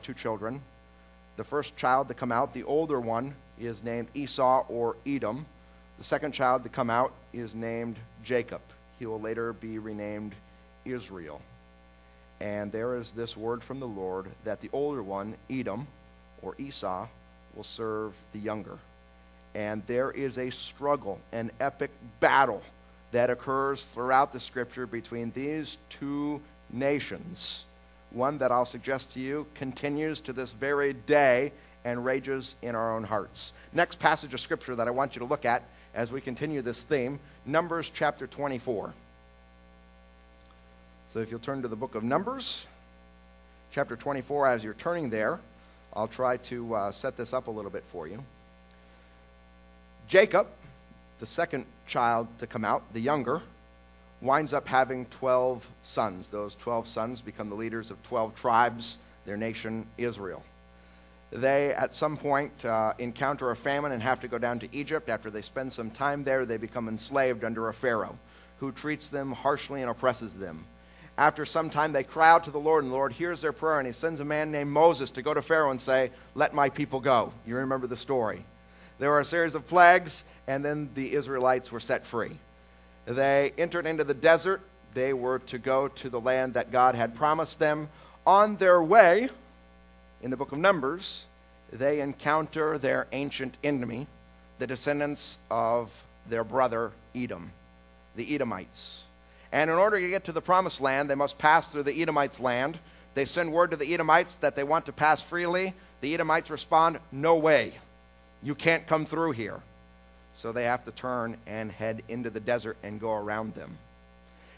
two children. The first child to come out, the older one, is named Esau or Edom. The second child to come out is named Jacob. He will later be renamed Israel. And there is this word from the Lord that the older one, Edom or Esau, will serve the younger. And there is a struggle, an epic battle that occurs throughout the scripture between these two nations. One that I'll suggest to you continues to this very day and rages in our own hearts. Next passage of scripture that I want you to look at as we continue this theme, Numbers chapter 24. So if you'll turn to the book of Numbers, chapter 24, as you're turning there, I'll try to set this up a little bit for you. Jacob, the second child to come out, the younger, winds up having 12 sons. Those 12 sons become the leaders of 12 tribes, their nation Israel. They, at some point, encounter a famine and have to go down to Egypt. After they spend some time there, they become enslaved under a Pharaoh who treats them harshly and oppresses them. After some time, they cry out to the Lord, and the Lord hears their prayer, and he sends a man named Moses to go to Pharaoh and say, "Let my people go." You remember the story. There were a series of plagues, and then the Israelites were set free. They entered into the desert. They were to go to the land that God had promised them. On their way, in the book of Numbers, they encounter their ancient enemy, the descendants of their brother Edom, the Edomites. And in order to get to the promised land, they must pass through the Edomites' land. They send word to the Edomites that they want to pass freely. The Edomites respond, "No way. You can't come through here." So they have to turn and head into the desert and go around them.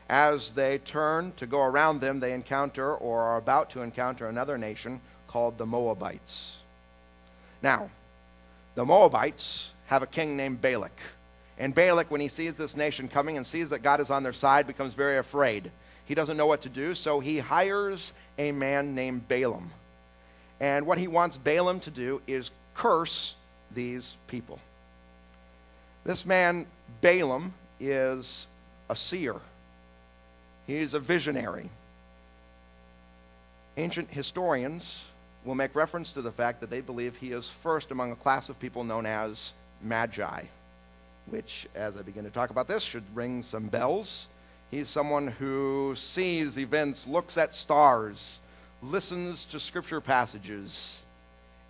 As they turn to go around them, they encounter, or are about to encounter, another nation called the Moabites. Now, the Moabites have a king named Balak. And Balak, when he sees this nation coming and sees that God is on their side, becomes very afraid. He doesn't know what to do, so he hires a man named Balaam. And what he wants Balaam to do is curse these people. This man, Balaam, is a seer. He's a visionary. Ancient historians will make reference to the fact that they believe he is first among a class of people known as Magi, which, as I begin to talk about this, should ring some bells. He's someone who sees events, looks at stars, listens to scripture passages,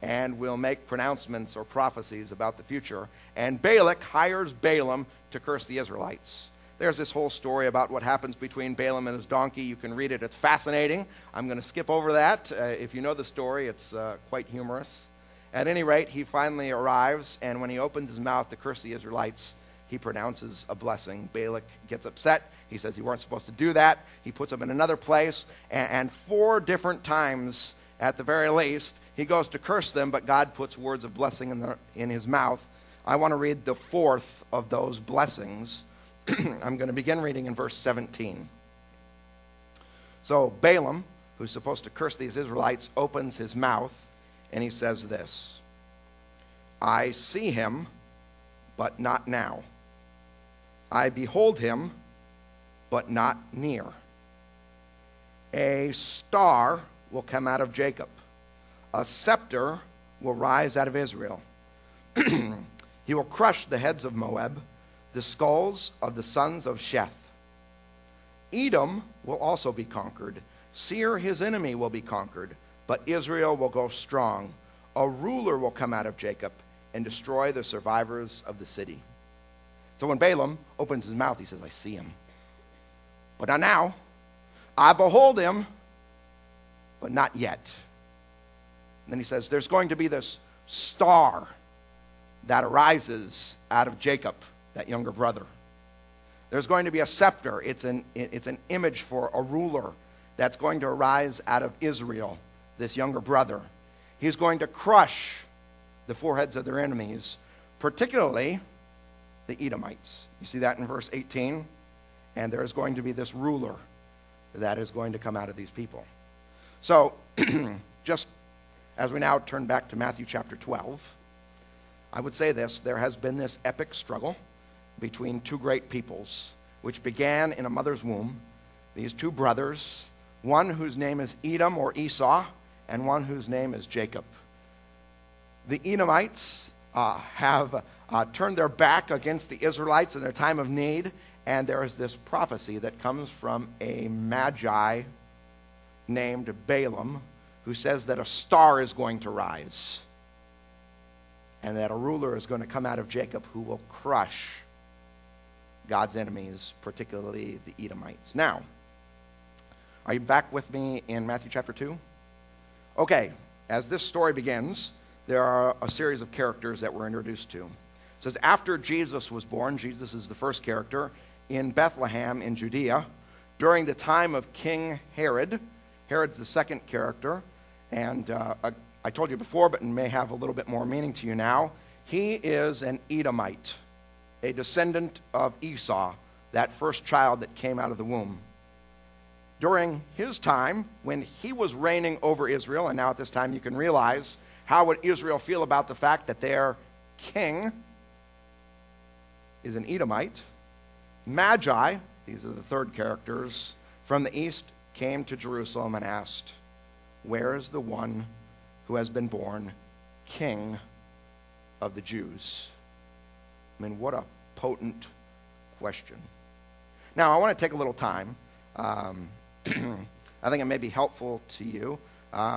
and will make pronouncements or prophecies about the future. And Balak hires Balaam to curse the Israelites. There's this whole story about what happens between Balaam and his donkey. You can read it. It's fascinating. I'm going to skip over that. If you know the story, it's quite humorous. At any rate, he finally arrives, and when he opens his mouth to curse the Israelites, he pronounces a blessing. Balak gets upset. He says he weren't supposed to do that. He puts them in another place, and 4 different times, at the very least, he goes to curse them, but God puts words of blessing in his mouth. I want to read the 4th of those blessings. I'm going to begin reading in verse 17. So Balaam, who's supposed to curse these Israelites, opens his mouth, and he says this: "I see him, but not now. I behold him, but not near. A star will come out of Jacob. A scepter will rise out of Israel. He will crush the heads of Moab, the skulls of the sons of Sheth. Edom will also be conquered. Seir, his enemy, will be conquered, but Israel will go strong. A ruler will come out of Jacob and destroy the survivors of the city." So when Balaam opens his mouth, he says, "I see him, but not now. I behold him, but not yet." And then he says, there's going to be this star that arises out of Jacob, that younger brother. There's going to be a scepter. It's an image for a ruler that's going to arise out of Israel, this younger brother. He's going to crush the foreheads of their enemies, particularly the Edomites. You see that in verse 18? And there is going to be this ruler that is going to come out of these people. So, just as we now turn back to Matthew chapter 12, I would say this: there has been this epic struggle between two great peoples, which began in a mother's womb. These two brothers, one whose name is Edom or Esau, and one whose name is Jacob. The Edomites have turned their back against the Israelites in their time of need, and there is this prophecy that comes from a magi named Balaam, who says that a star is going to rise and that a ruler is going to come out of Jacob who will crush God's enemies, particularly the Edomites. Now, are you back with me in Matthew chapter 2? Okay, as this story begins, there are a series of characters that we're introduced to. It says, after Jesus was born, Jesus is the first character, in Bethlehem in Judea, during the time of King Herod. Herod's the second character, and I told you before, but it may have a little bit more meaning to you now. He is an Edomite, a descendant of Esau, that first child that came out of the womb. During his time, when he was reigning over Israel, and now at this time you can realize how would Israel feel about the fact that their king is an Edomite. Magi, these are the third characters, from the east came to Jerusalem and asked, where is the one who has been born King of the Jews? I mean, what a potent question. Now, I want to take a little time. I think it may be helpful to you.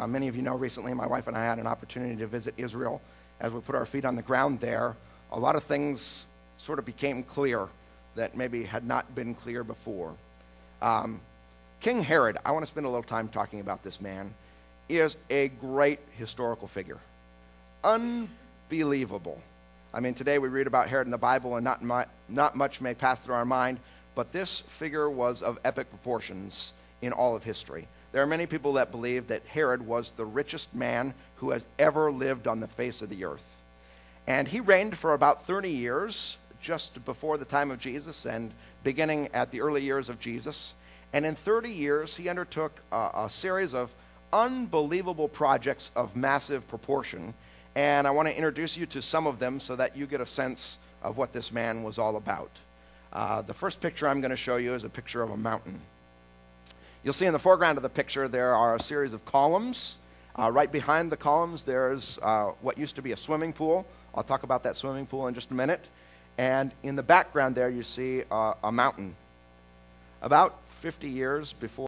Many of you know recently my wife and I had an opportunity to visit Israel. As we put our feet on the ground there, a lot of things sort of became clear that maybe had not been clear before. King Herod, I want to spend a little time talking about this man, is a great historical figure. Unbelievable. I mean, today we read about Herod in the Bible and not much may pass through our mind, but this figure was of epic proportions in all of history. There are many people that believe that Herod was the richest man who has ever lived on the face of the earth. And he reigned for about 30 years, just before the time of Jesus and beginning at the early years of Jesus. And in 30 years, he undertook a series of unbelievable projects of massive proportion. And I want to introduce you to some of them so that you get a sense of what this man was all about. The first picture I'm going to show you is a picture of a mountain. You'll see in the foreground of the picture there are a series of columns. Right behind the columns there's what used to be a swimming pool. I'll talk about that swimming pool in just a minute. And in the background there you see a mountain. About 50 years before